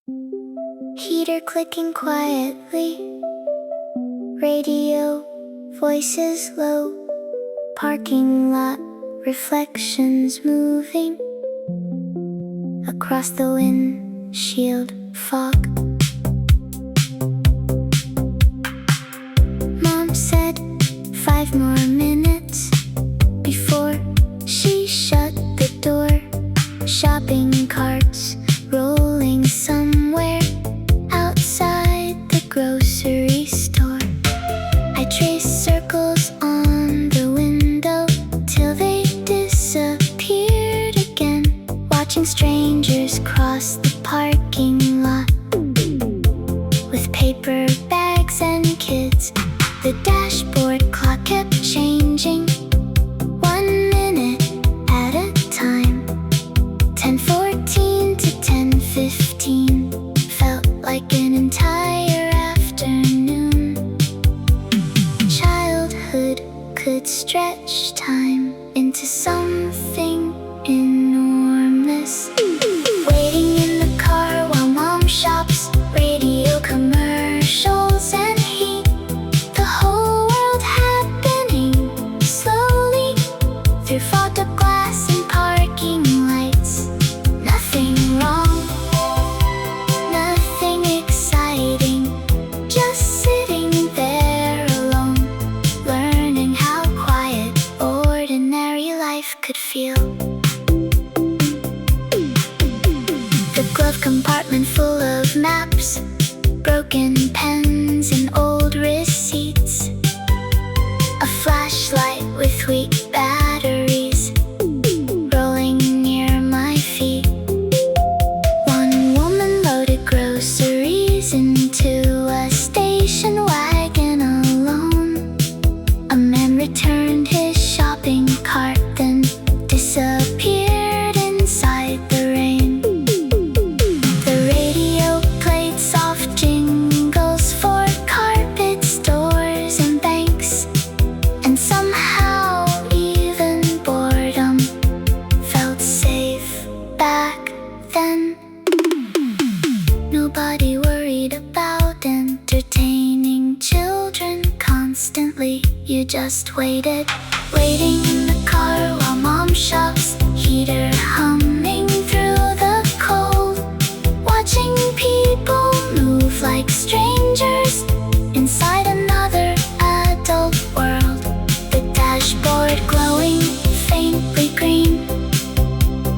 Heater clicking quietly, radio, voices low, parking lot, reflections moving across the windshield fog. Mom said 5 more minutes before she shut the door. Shopping carts rolling somewhere outside the grocery store. I traced circles on the window till they disappeared again, watching strangers cross the parking lot with paper bags and kids. The dashboard clock kept changing, 1 minute at a time. 10:14 to 10:15 felt like an entire afternoon. Childhood could stretch time into something enormous. Waiting in the car while mom shops, radio commercials and heat. The whole world happening slowly through fogged up glass and parking lights. Nothing wrong, nothing exciting, just sitting there alone, learning how quiet ordinary life could feel. The glove compartment full of maps, broken pens and old receipts. A flashlight with weak batteries rolling near my feet. One woman loaded groceries into a station wagon alone. A man returned his shopping cart, then disappeared inside the rain. The radio played soft jingles for carpet stores and banks, and somehow even boredom felt safe back then. Nobody worried about entertaining children constantly. You just waited, waiting in the car while mom shops, heater humming through the cold, watching people move like strangers inside another adult world. The dashboard glowing faintly green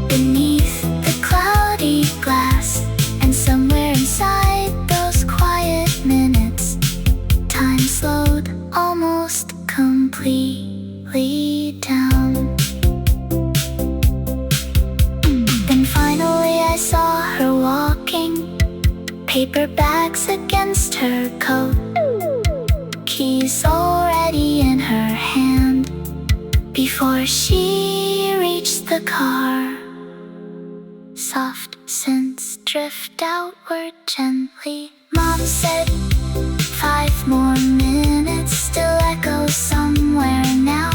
beneath the cloudy glass, and somewhere inside those quiet minutes, time slowed almost completely down. Then finally I saw her walking, paper bags against her coat, keys already in her hand before she reached the car. Soft scents drift outward gently. Mom said 5 more minutes, still echoes somewhere now.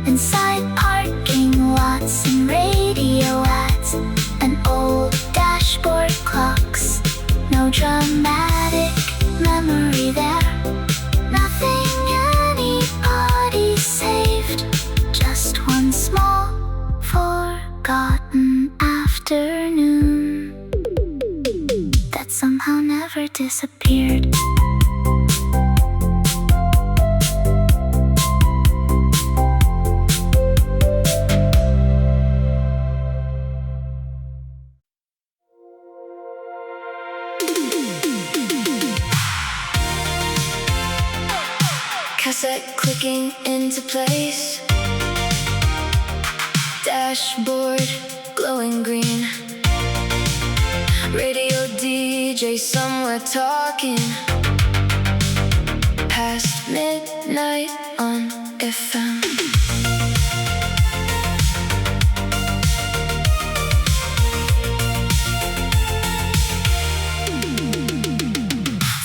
Inside parking lots and radio ads and old dashboard clocks. No dramatic memory there, nothing anybody saved. Just one small forgotten afternoon that somehow never disappeared. Cassette clicking into place, dashboard glowing green, radio DJ somewhere talking past midnight on FM.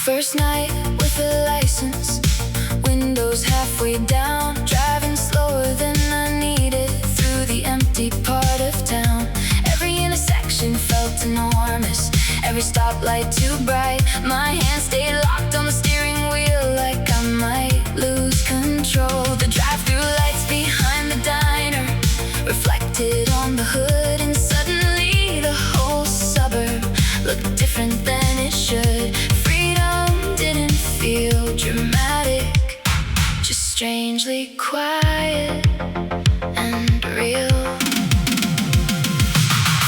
First night with a license, windows halfway down, driving slower than I needed through the empty part of town. Every intersection felt enormous, every stoplight too bright. My hands stay locked on the steering wheel, like I might lose control. The drive-through lights behind the diner reflected on the hood, and suddenly the whole suburb looked different than it should. Freedom didn't feel dramatic, just strangely quiet and real.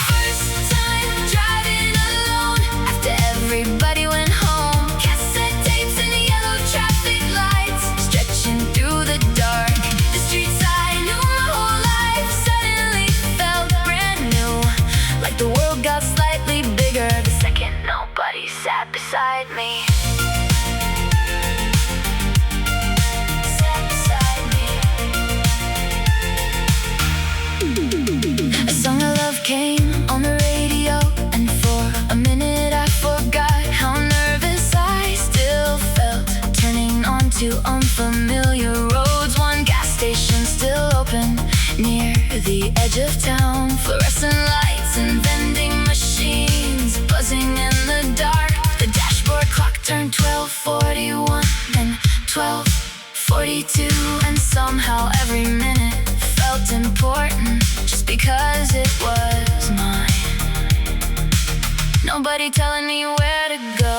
First time driving alone after everybody went home. Cassette tapes and yellow traffic lights stretching through the dark. The streets I knew my whole life suddenly felt brand new, like the world got slightly bigger the second nobody sat beside me. A song of love came on the radio, and for a minute I forgot how nervous I still felt. Turning onto unfamiliar roads, one gas station still open near the edge of town. Fluorescent lights and vending machines buzzing in the dark. The dashboard clock turned 12:41 and 12:42, and somehow every minute felt important, just because it was mine. Nobody telling me where to go,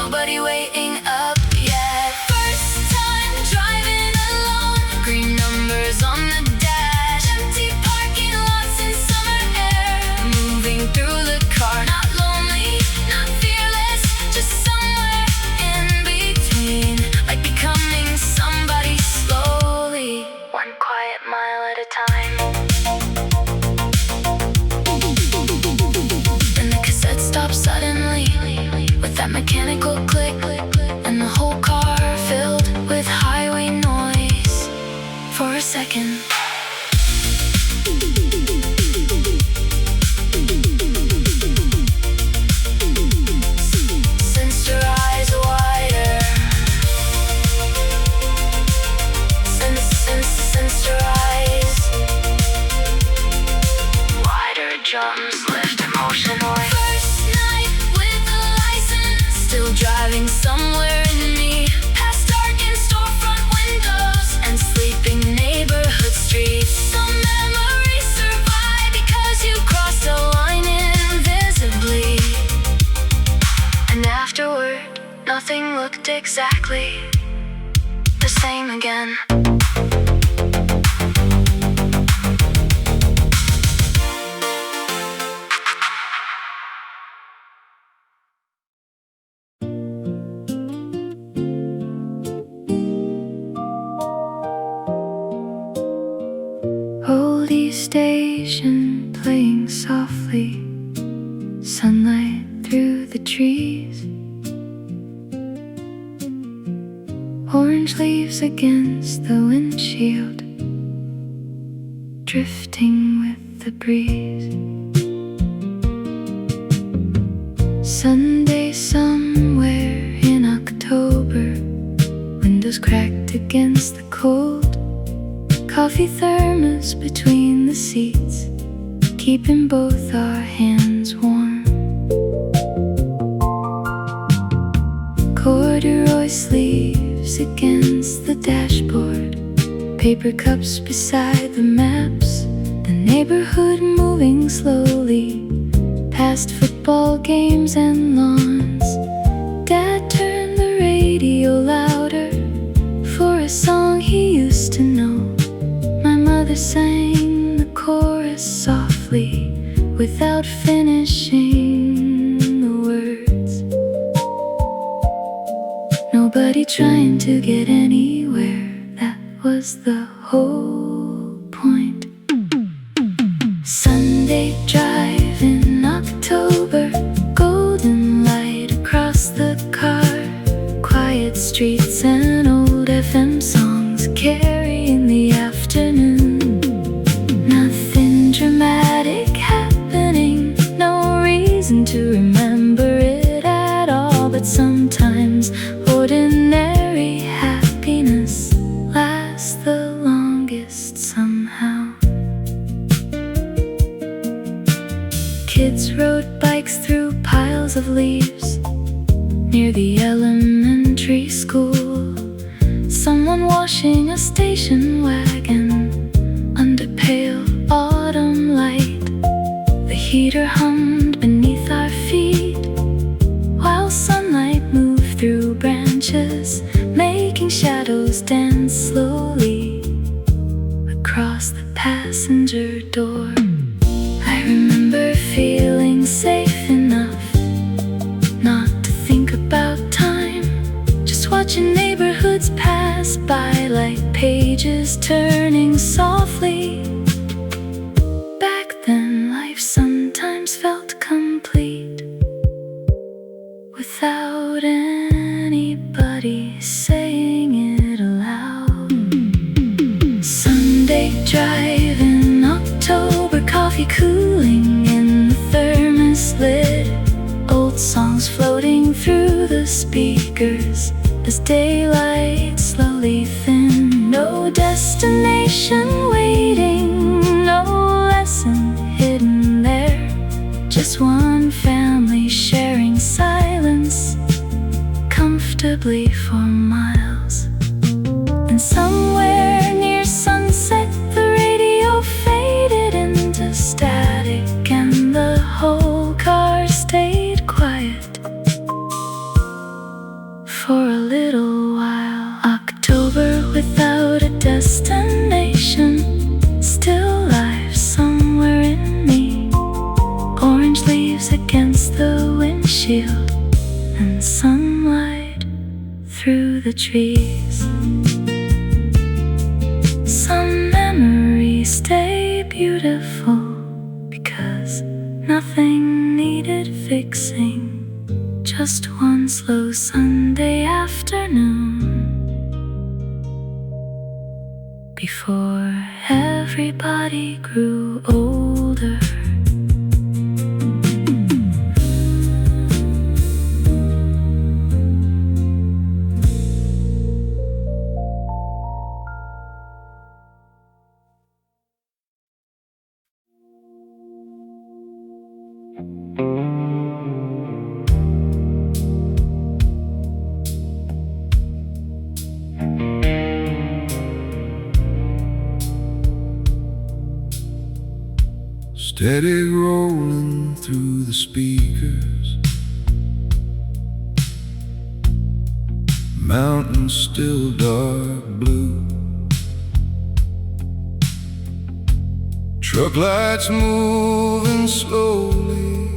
nobody waiting up yet. First time driving alone, green numbers on the dash, empty parking lots in summer air. Moving through the car, not lonely, not fearless, just somewhere in between, like becoming somebody slowly, one quiet mile at a time. Then the cassette stopped suddenly, with that mechanical click, and the whole car filled with highway noise. For a second, sensed her eyes wider, sensed her eyes wider, drums lift emotionally. First night with a license, still driving somewhere in me, past darkened storefront windows and sleeping neighborhood streets. Some memories survive because you crossed a line invisibly, and afterward nothing looked exactly the same again. Oldie station playing softly, sunlight through the trees, orange leaves against the windshield, drifting with the breeze. Sunday somewhere in October, windows cracked against the cold, coffee thermos between the seats, keeping both our hands warm. Corduroy sleeves against the dashboard, paper cups beside the maps, the neighborhood moving slowly past football games and lawns. Dad turned the radio louder for a song he used to know. My mother sang the chorus softly without finishing the words. Nobody trying to get anywhere, that was the whole point. Sunday drive in October, golden light across the car, quiet streets and old FM songs carrying the afternoon. Nothing dramatic happening, no reason to remember it at all, but sometimes ordinary happiness lasts the longest somehow. Kids rode bikes through piles of leaves, leaves near the elementary school. Someone washing a station wagon under pale autumn light. The heater hummed beneath our feet while sunlight moved through branches, making shadows dance slowly across the passenger door. I remember feeling safe enough not to think about time, just watching neighborhoods pass by like pages turning softly. Back then, life sometimes felt complete without anybody saying it aloud. Sunday drive in October, coffee cooling in the thermos lid, old songs floating through the speakers as daylight slowly thinned. No destination waiting, no lesson hidden there, just one family sharing silence comfortably for miles. And somewhere near sunset, the radio faded into static, and the whole car stayed quiet for a little while. October without a destination, still life somewhere in me. Orange leaves against the windshield and sunlight through the trees. Some memories stay beautiful because nothing needed fixing. Just one slow Sunday afternoon before everybody grew older. Steady rolling through the speakers, mountains still dark blue, truck lights moving slowly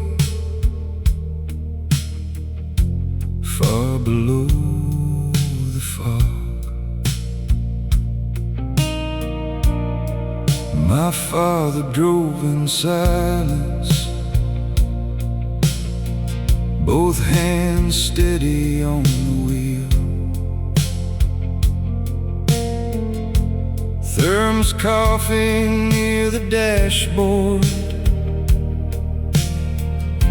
far below the fog. My father drove in silence, both hands steady on the wheel. Thermos coffee near the dashboard,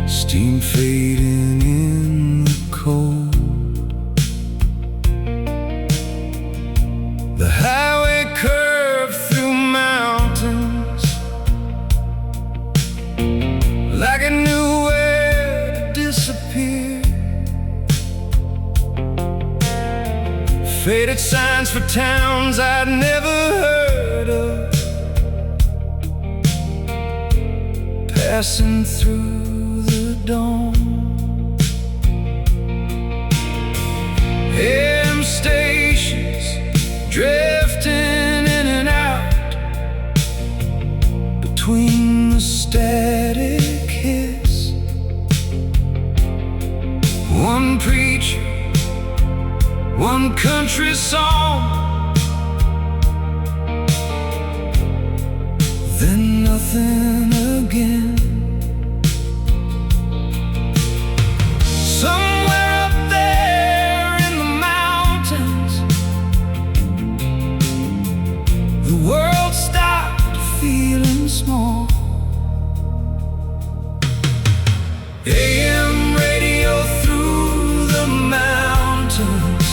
steam fading in the cold. The highway curved through mountains like it knew where to disappear. Faded signs for towns I'd never heard of, passing through the dawn. AM stations drifting in and out between the static hits. One preacher, one country song, then nothing again. Somewhere up there in the mountains, the world stopped feeling small. AM radio through the mountains,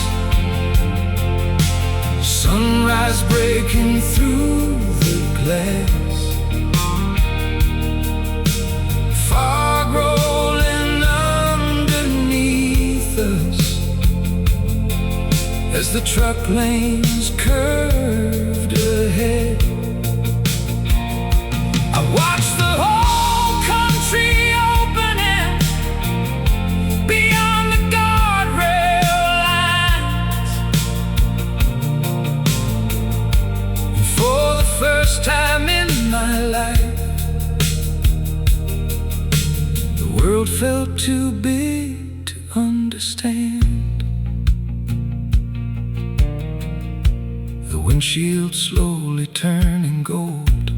sunrise breaking through the glass. Fog rolling under the truck lanes curved ahead. I watched the whole country opening beyond the guardrail lines. And for the first time in my life, the world felt too big to understand. The windshield slowly turning gold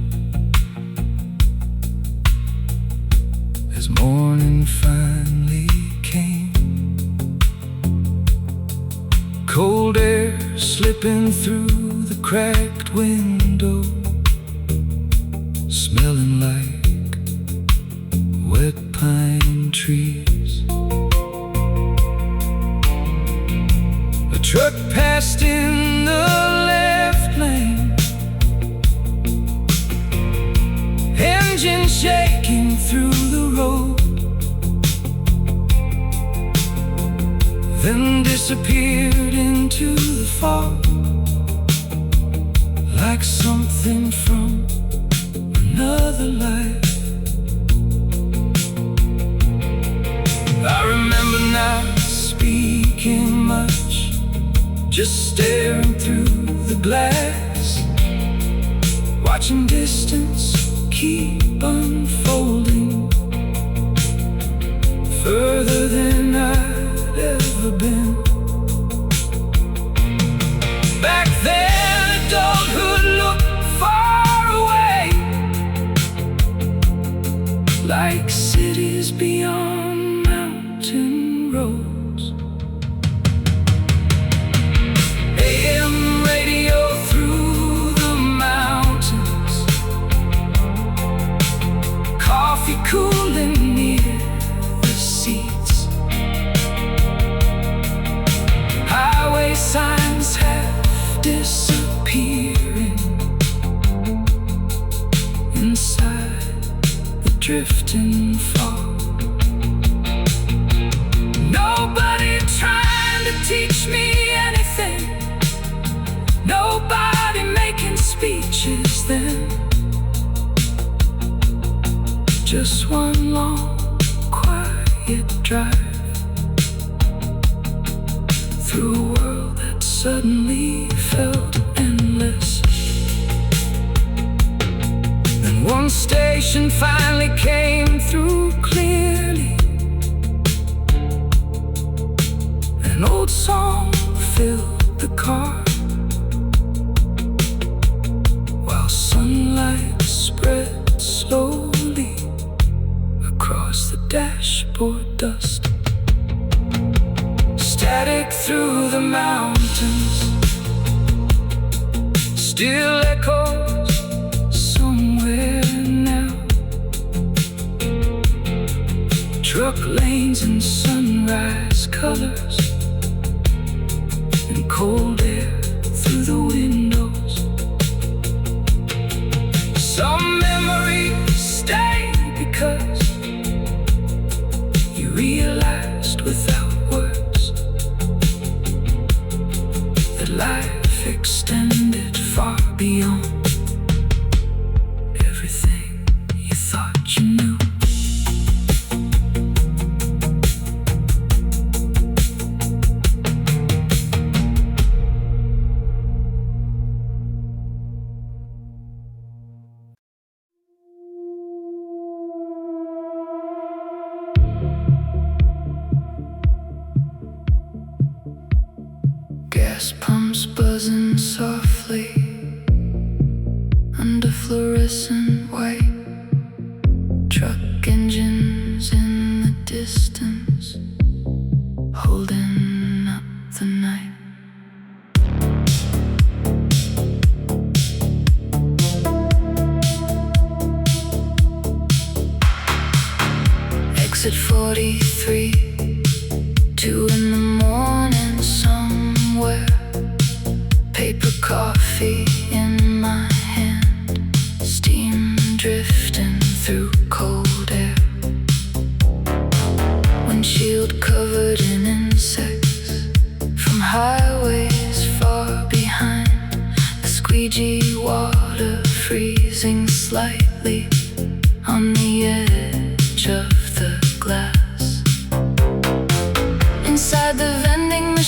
as morning finally came. Cold air slipping through the cracked window, smelling like wet pine trees. A truck passed in the left lane, engine shaking through the road, then disappeared into the fog like something from another life. I remember not speaking much, just staring through the glass, watching distance keep unfolding further than I'd ever been. Back then, adulthood looked far away, like cities beyond mountain roads. AM radio through the mountains, coffee cooling near the seats. Highway signs half disappearing inside the drifting fog. Nobody trying to teach me anything, nobody making speeches then. Just one long, quiet drive through a world that suddenly felt endless. Then one station finally came through clearly. An old song filled the car, while sunlight spread slowly across the dashboard dust. Static through the mountains still echoes somewhere now. Truck lanes and sunrise colors and cold air through the windows. Some memories stay because you realized without words that life extended far beyond everything you thought you knew. Gas pumps buzzing softly under fluorescent white, truck engines in the distance holding up the night. Exit 43, 2 in the morning somewhere. Paper coffee in my hand, steam drift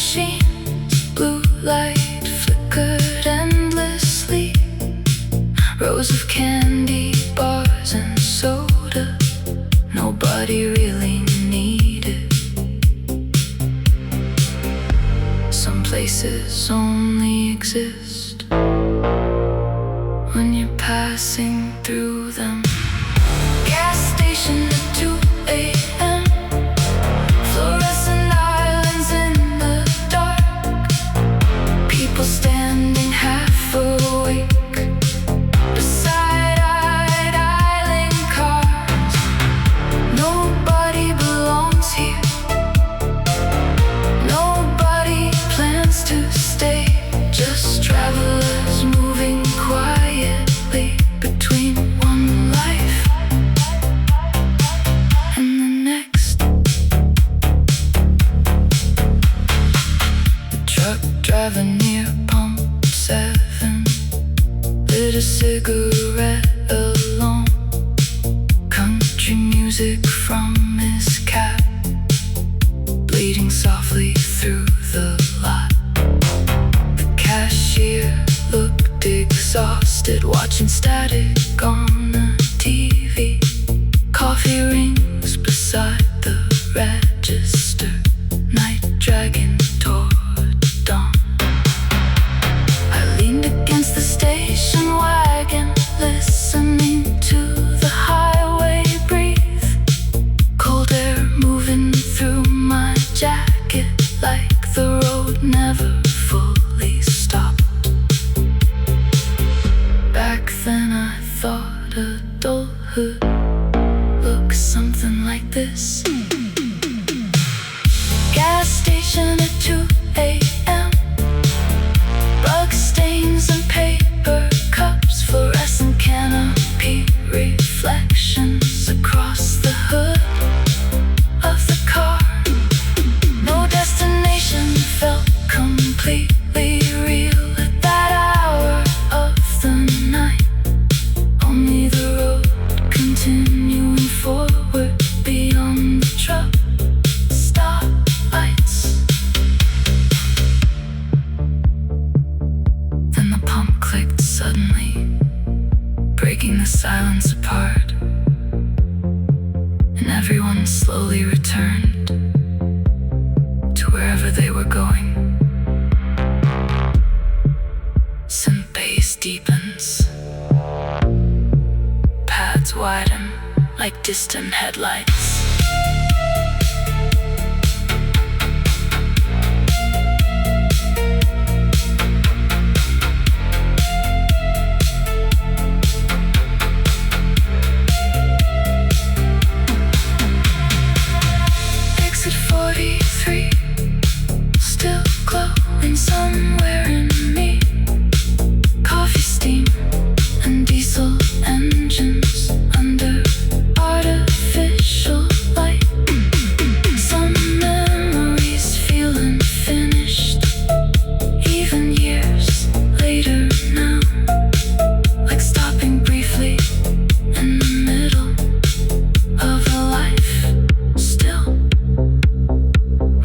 machines. Blue light flickered endlessly. Rows of candy bars and soda nobody really needed. Some places only exist when you're passing through them. Gas station at 2 a.m. Fluorescent islands in the dark. People standing half awake beside idling cars. Nobody belongs here. Nobody plans to stay. Just travelers moving quietly between one life and the next. The truck driver near pump 7 lit a cigarette alone. Country music from his cab bleeding softly through the lot. The cashier looked exhausted, watching static on the TV. Coffee rings beside the register. Night dragging toward dawn. I leaned against the station wagon, listening to the highway breathe. Cold air moving through my jacket like the road never fully stopped. Back then I thought adulthood looked something like this. Gas station at 2 a.m. Bug stains and paper cups, fluorescent canopy reflections across the hood of the car. No destination felt completely real at that hour of the night. Only the road continuing forward beyond the truck stoplights. Then the pump clicked suddenly, breaking the silence apart, and everyone slowly returned to wherever they were going. Synth bass deepens, paths widen like distant headlights. Exit 43, still glowing somewhere in me. Coffee steam and diesel engines under artificial light. Some memories feel unfinished, even years later now. Like stopping briefly in the middle of a life, still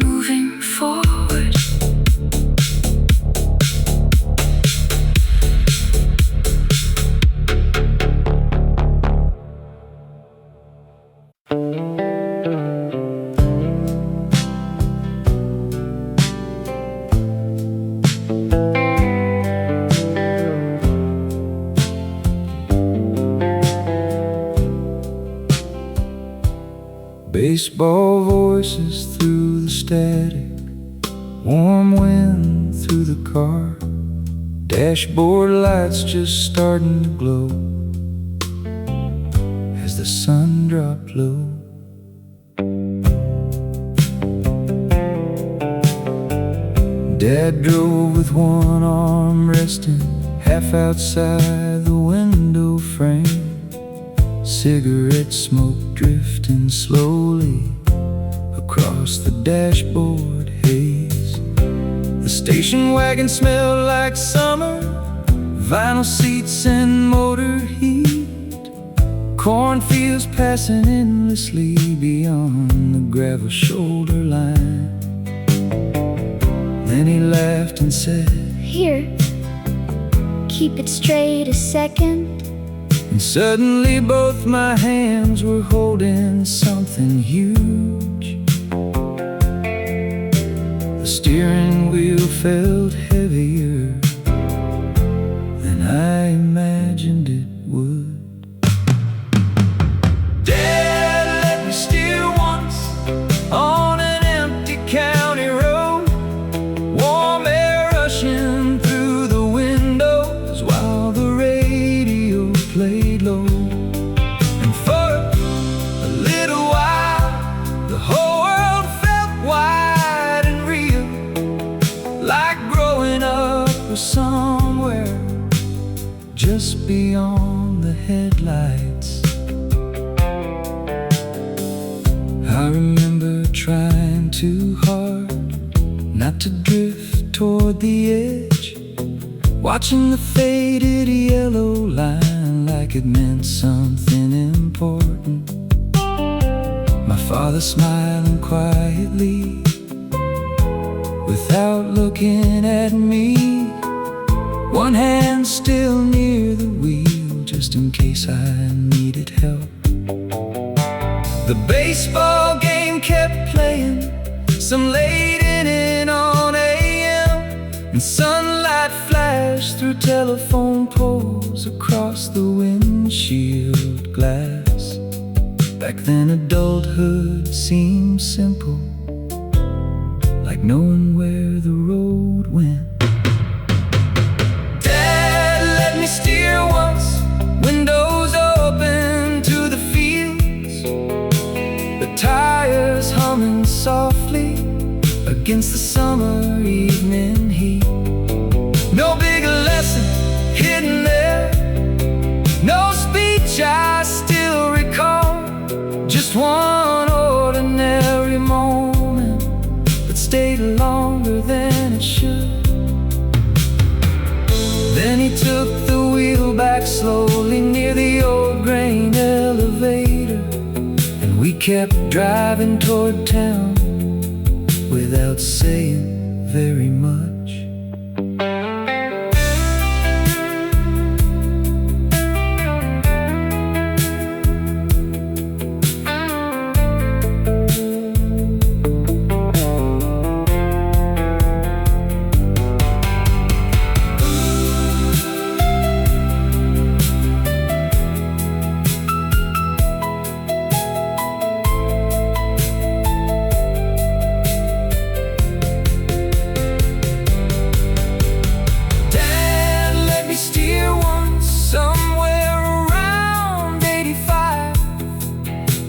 moving forward. Baseball voices through the static, warm wind through the car. Dashboard lights just starting to glow as the sun dropped low. Dad drove with one arm resting half outside the window frame. Cigarette smoke drifting slowly across the dashboard haze. The station wagon smelled like summer, vinyl seats and motor heat. Cornfields passing endlessly beyond the gravel shoulder line. Then he laughed and said, "Here, keep it straight a second." and suddenly both my hands were holding something huge. The steering wheel felt heavier than I imagined it would. Dad let me steer once on an empty county road, warm air rushing through the windows while the radio played low. And for a little while the whole world felt wide and real, like growing up or somewhere just beyond the headlights. I remember trying too hard not to drift toward the edge, watching the faded yellow line like it meant something important. My father smiling quietly without looking at me, one hand still near the wheel just in case I needed help. The baseball game kept playing, some late inning on AM, and sunlight flashed through telephone poles across the windshield glass. Back then adulthood seemed simple, like knowing where the road went. Dad let me steer once, windows open to the fields, the tires humming softly against the summer evening heat. No big lesson hidden there, no speech I still recall, just one ordinary moment that stayed longer than it should. Then he took the wheel back slowly near the old grain elevator, and we kept driving toward town without saying very much.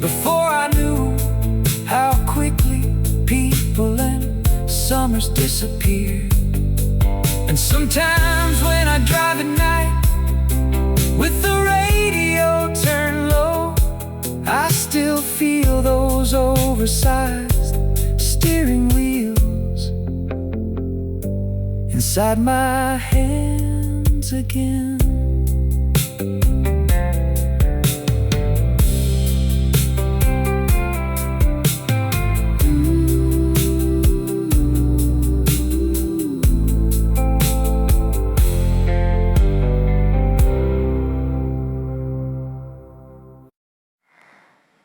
Before I knew how quickly people and summers disappear. And sometimes when I drive at night with the radio turned low, I still feel those oversized steering wheels inside my hands again.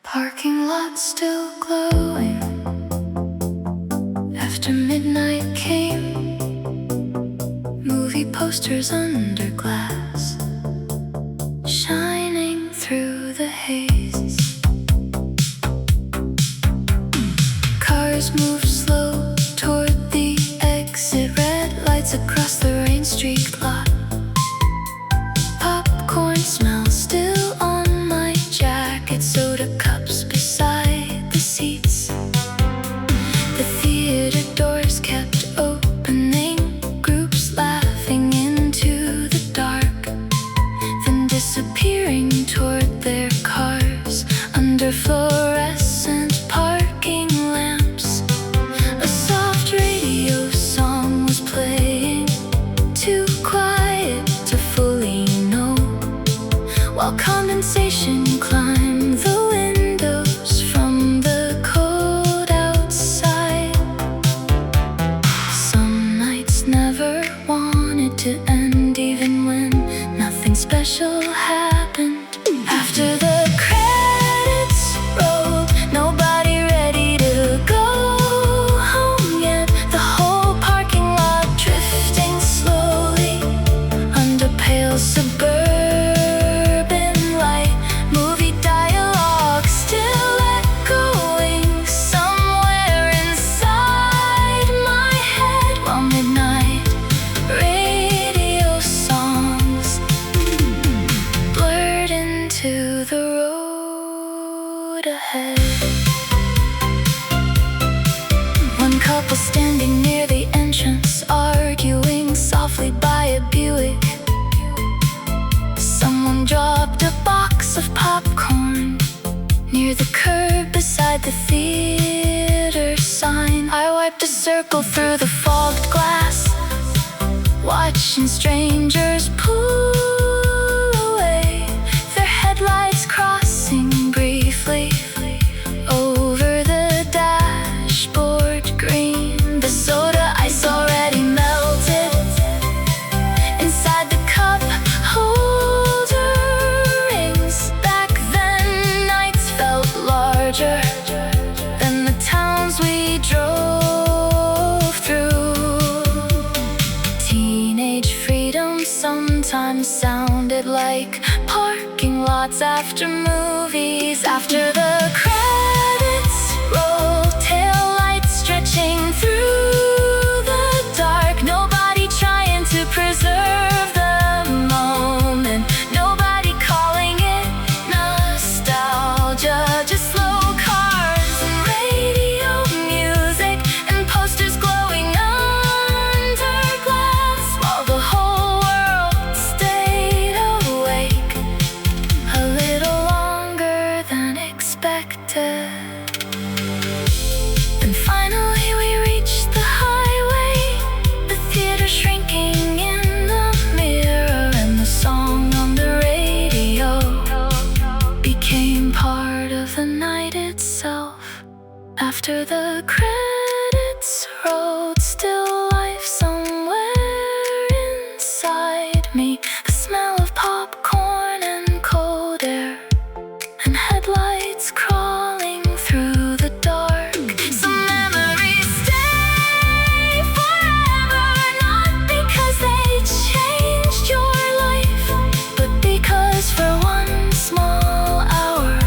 Parking lot still glowing after midnight came. Movie posters under glass shining through the haze. Cars move slow toward the exit, red lights across the rain streaked lot. Popcorn smell still on my jacket, soda cups beside the seats. The theater doors kept opening, groups laughing into the dark, then disappearing toward their cars under fluorescent parking lamps. A soft radio song was playing, too quiet to fully know, while condensation climbed the windows from the cold outside. Some couple standing near the entrance, arguing softly by a Buick. Someone dropped a box of popcorn near the curb beside the theater sign. I wiped a circle through the fogged glass, watching strangers pull away, their headlights crossing briefly over the dashboard green. The soda ice already melted inside the cup holder rings. Back then nights felt larger than the towns we drove through. Teenage freedom sometimes sounded like parking lots after movies. After the credits rolled, taillights stretching through the dark. Nobody trying to preserve the moment, nobody calling it nostalgia. Just slow cars and radio music and posters glowing under glass, while the whole world stayed awake a little longer than expected. And finally we reached the highway, the theater shrinking in the mirror, and the song on the radio became part of the night itself. After the credits rolled, still life somewhere inside me, the smell of popcorn and cold air, and headlights crawling through the dark. Some memories stay forever, not because they changed your life, but because for one small hour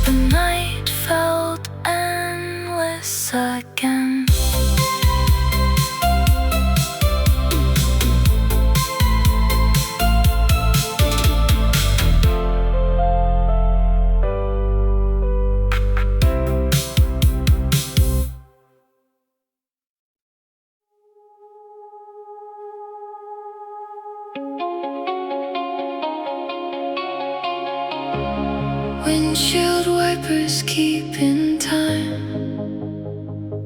the night felt endless again. Windshield wipers keeping time,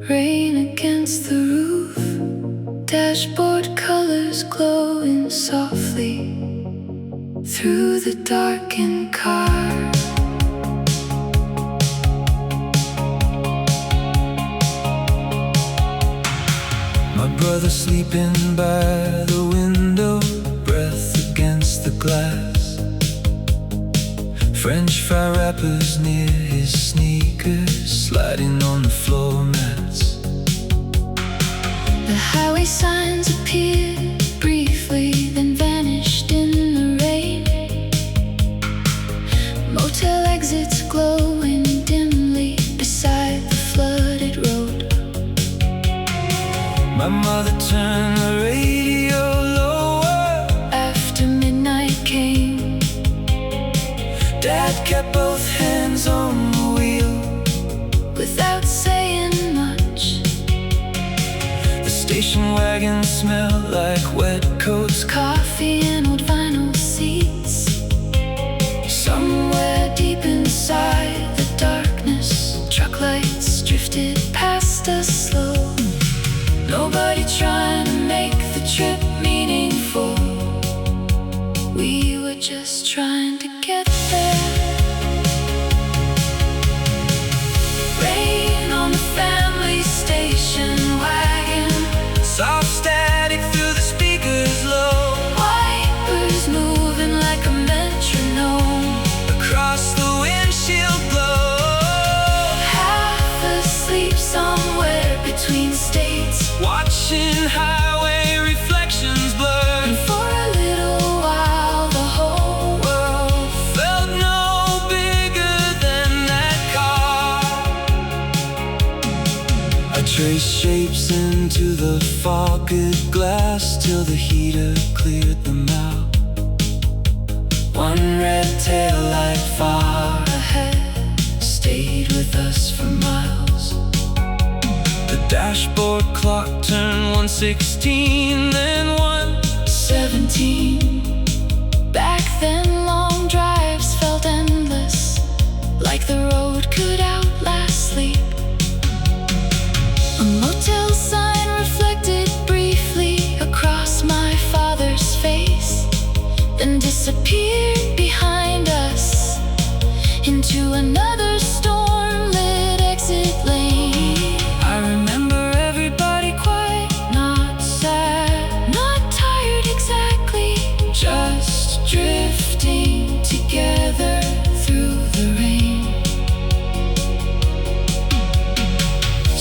rain against the roof, dashboard colors glowing softly through the darkened car. My brother sleeping by the window, breath against the glass, French fry wrappers near his sneakers, sliding on the floor mats. The highway signs appeared briefly, then vanished in the rain. Motel exits glowing dimly beside the flooded road. My mother turned the radio lower After midnight came, Dad kept both hands on the wheel without saying much. The station wagon smelled like wet coats, Coffee and old vinyl seats. somewhere Deep inside the darkness, truck lights drifted past us slow. Nobody trying to make the trip meaningful, we were just trying to get there. Rain on the family station wagon, soft static through the speakers low, wipers moving like a metronome. across the windshield glow. Half asleep somewhere between states, Watching highway reflections blur, and for a little while the whole world felt no bigger than that car. I traced shapes into the fogged glass till the heater cleared them out. One red taillight far ahead stayed with us for miles. dashboard clock turned 1:16, then 1:17. Back then, long drives felt endless, like the road could outlast sleep. A motel sign reflected briefly across my father's face, then disappeared behind us into another storm-lit exit lane. I remember everybody quiet, not sad, not tired exactly, just drifting together through the rain.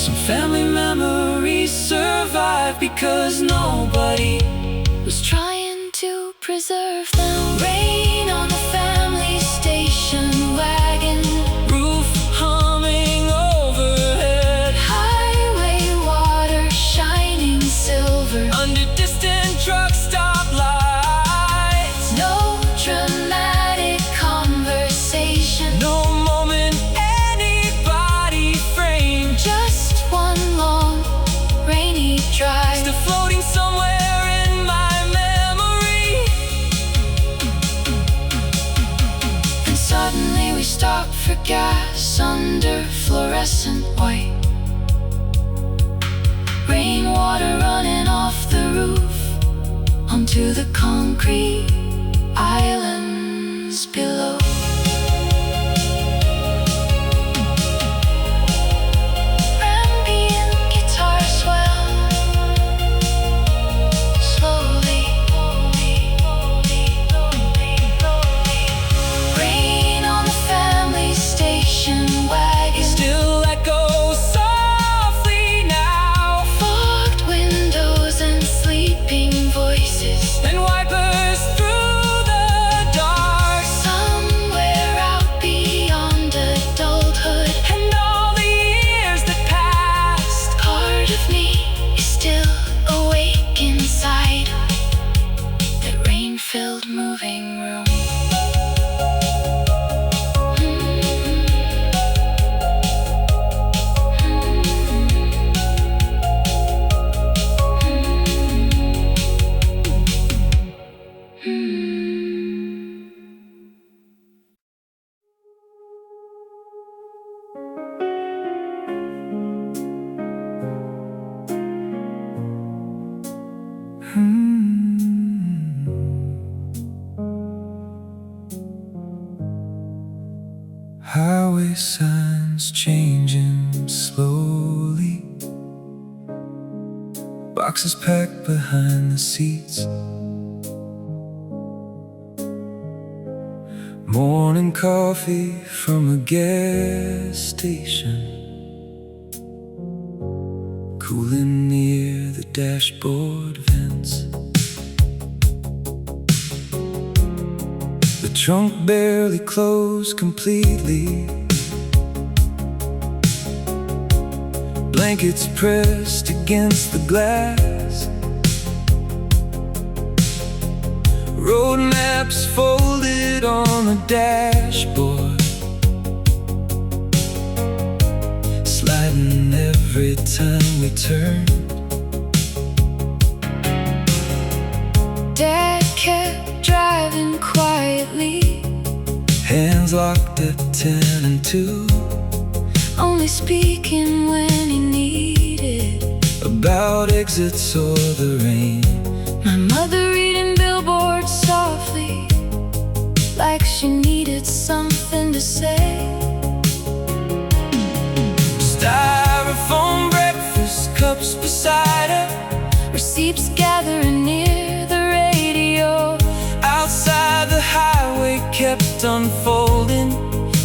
Some family memories survive because nobody Was trying to preserve them. Rain on the family station wagon, roof humming overhead, highway water shining silver, under distant truck stop lights. no dramatic conversation, No moment anybody framed, just one long rainy drive. still floating somewhere in my memory. And suddenly we stopped for gas under fluorescent white. Rainwater running off the roof onto the concrete islands below. Ambient guitar swell slowly. Rain on the family station wagon, Still echoes softly now, fogged windows and sleeping voices. and wipers through the dark, Somewhere out beyond adulthood, and all the years that passed. part of me is still awake inside that rain-filled moving room. Highway signs changing slowly, boxes packed behind the seats. Morning coffee from a gas station, cooling near the dashboard vents. The trunk barely closed completely, blankets pressed against the glass, road maps folded on the dashboard, sliding every time we turned. Dad kept driving quietly, Hands locked at 10 and 2, only speaking when he needed. about exits or the rain. My mother reading billboards softly, like she needed something to say. Styrofoam breakfast cups beside her, Receipts gathering near the radio, outside the highway kept unfolding,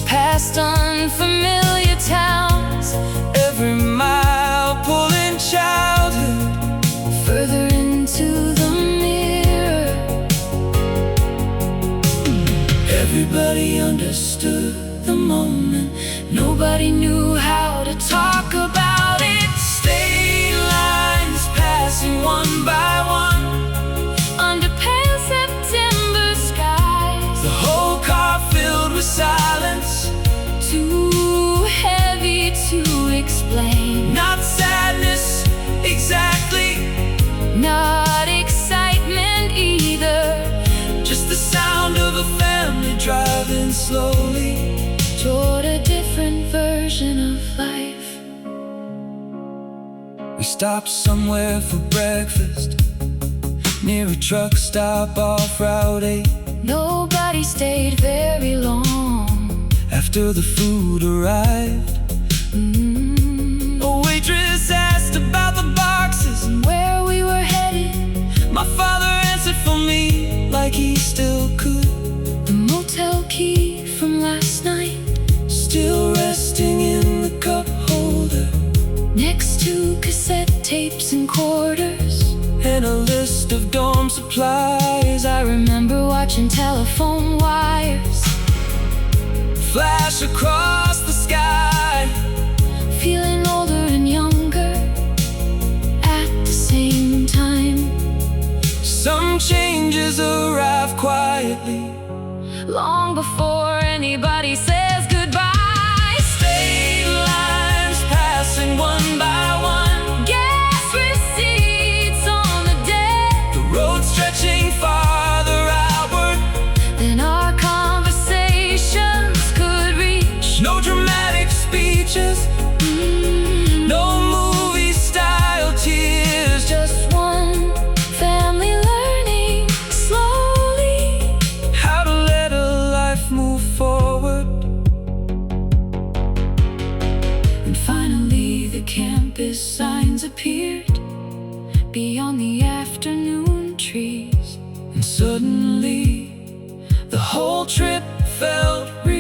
past unfamiliar towns, every mile pulling childhood further into the mirror. Everybody understood the moment, nobody knew how to talk about it. State lines passing one by one, Under pale September skies, the whole car filled with silence. too heavy We stopped somewhere for breakfast, near a truck stop off Route 8. Nobody stayed very long after the food arrived. A waitress asked about the boxes and where we were headed. My father answered for me like he still could. The motel key from last night, still resting in the cup holder, next to cassette tapes and quarters, and a list of dorm supplies. I remember watching telephone wires flash across the sky, feeling older and younger at the same time. Some changes arrive quietly, long before anybody says goodbye. State lines passing one by one, gas receipts on the deck, the road stretching farther outward than our conversations could reach. No dramatic speeches, no movie-style tears, just one family learning slowly how to let a life move forward. And finally the campus signs appeared beyond the afternoon trees, and suddenly the whole trip felt real.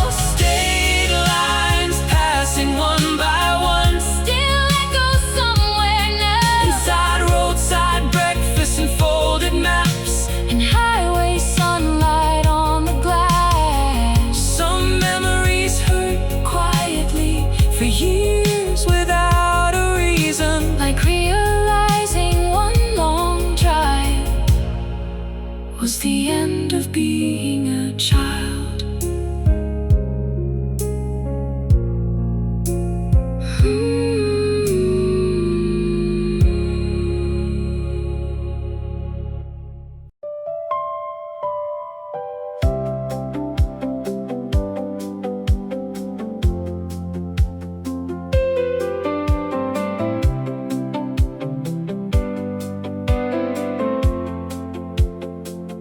State lines passing one by one, still echo somewhere now, inside roadside breakfast and folded maps, and highway sunlight on the glass. some memories hurt quietly for years without a reason, like realizing one long drive was the end of being a child.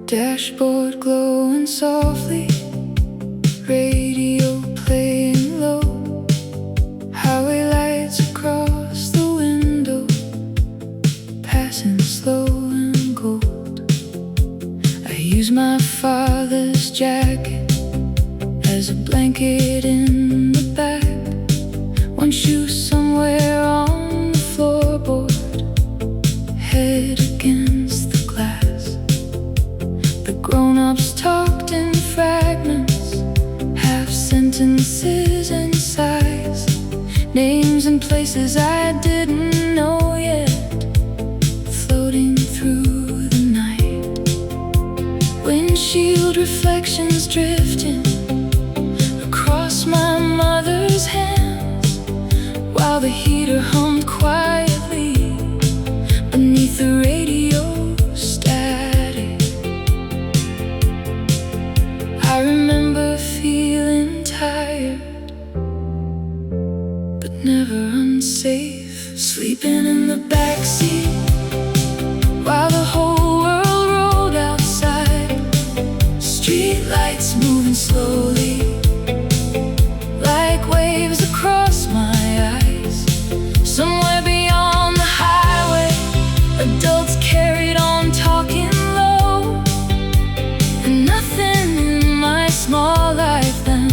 Dashboard glowing softly, radio playing low, highway lights across the window, passing slow and gold. I use my father's jacket as a blanket in the back, one shoe somewhere on the floorboard, head against the glass. The grown-ups talked in fragments, half sentences and sighs, names and places I didn't know yet, floating through the night. Windshield reflections drifting across my mother's hands, while the heater hummed quietly beneath the radio static. I remember feeling tired, but never unsafe, sleeping in the backseat while the whole world rolled outside. Street lights moving slowly, like waves across my eyes. Somewhere beyond the highway, adults carried on talking low, and nothing in my small life then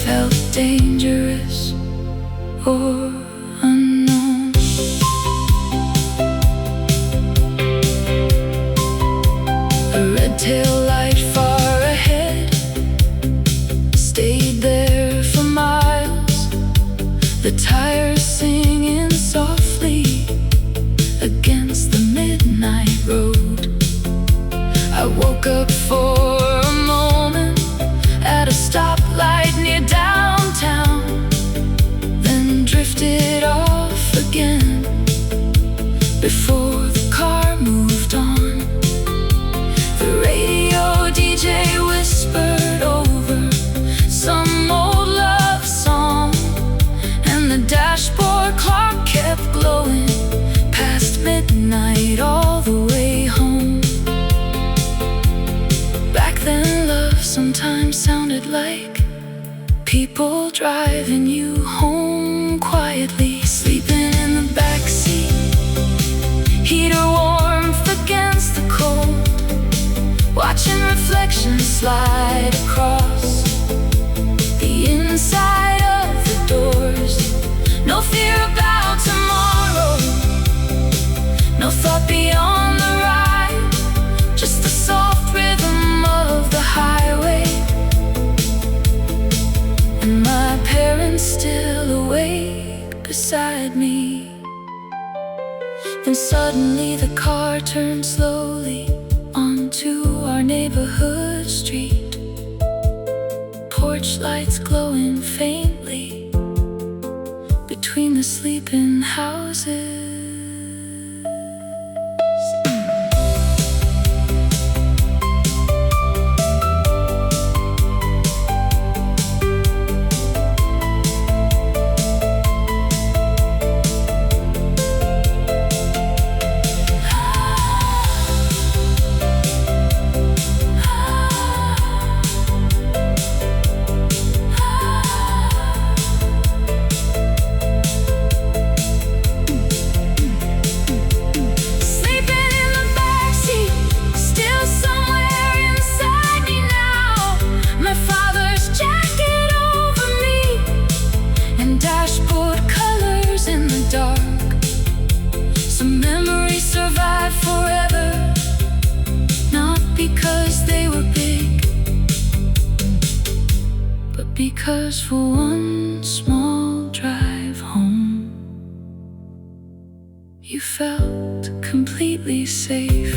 felt dangerous or unknown. A red tail light far ahead stayed there for miles, the tires singing softly against the midnight road. I woke up for a moment at a stoplight near downtown, then drifted off again before the car moved on. The radio DJ whispered over some old love song. people driving you home quietly, sleeping in the backseat, heater warmth against the cold, watching reflections slide across the inside of the doors. No fear about tomorrow, no thought beyond the ride, just the soft rhythm of the highway, and my parents still awake beside me. Then suddenly the car turned slowly onto our neighborhood street, porch lights glowing faintly between the sleeping houses. Because for one small drive home, you felt completely safe.